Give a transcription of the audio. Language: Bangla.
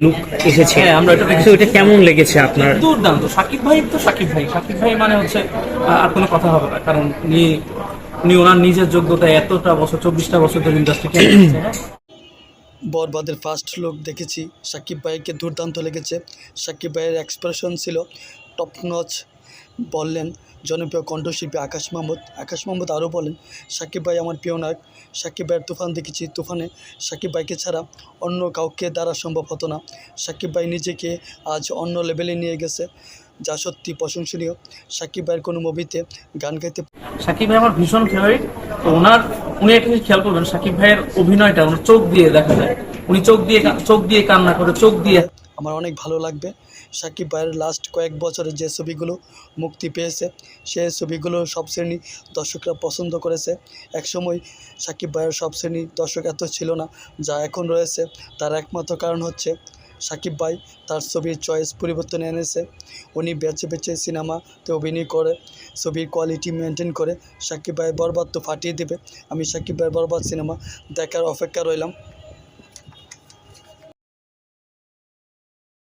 লুক এসেছে। হ্যাঁ, আমরা এটা দেখেছি। তো এটা কেমন লেগেছে আপনার? দুর্দান্ত। সাকিব ভাই তো সাকিব ভাই, সাকিব ভাই মানে হচ্ছে আর কোনো কথা হবে না, কারণ উনি উনি ওনার নিজের যোগ্যতায় এতটা বছর, 24টা বছর ধরে ইন্ডাস্ট্রি টেনে এসেছে। হ্যাঁ, বরবাদের ফার্স্ট লুক দেখেছি, সাকিব ভাইকে দুর্দান্ত লেগেছে। সাকিব ভাইয়ের এক্সপ্রেশন ছিল টপ নচ। বললেন জনপ্রিয় কণ্ঠশিল্পী আকাশ মাহমুদ আরও বলেন, সাকিব ভাই আমার প্রিয় নায়ক। সাকিব ভাইয়ের তুফান দেখেছি, তুফানে সাকিব ভাইকে ছাড়া অন্য কাউকে দ্বারা সম্ভব হতো না। সাকিব ভাই নিজেকে আজ অন্য লেভেলে নিয়ে গেছে, যা সত্যি প্রশংসনীয়। সাকিব ভাইয়ের কোনো মুভিতে গান গাইতে সাকিব ভাই আমার ভীষণ ফেভারিট। তো উনি একটা জিনিস খেয়াল করবেন, সাকিব ভাইয়ের অভিনয়টা ওনার চোখ দিয়ে দেখা যায়। উনি চোখ দিয়ে কান্না করে, চোখ দিয়ে। আমার অনেক ভালো লাগবে। সাকিব ভাইয়ের লাস্ট কয়েক বছরে যে ছবিগুলো মুক্তি পেয়েছে, সেই ছবিগুলো সব শ্রেণী দর্শকরা পছন্দ করেছে। একসময় সাকিব ভাইয়ের সব শ্রেণী দর্শক এত ছিল না, যা এখন রয়েছে। তার একমাত্র কারণ হচ্ছে সাকিব ভাই তার ছবির চয়েস পরিবর্তন এনেছে। উনি বেছে বেছে সিনেমাতে অভিনয় করে, ছবির কোয়ালিটি মেনটেন করে। সাকিব ভাই বরবাদ তো ফাটিয়ে দেবে। আমি সাকিব ভাইয়ের বরবাদ সিনেমা দেখার অপেক্ষা রইলাম।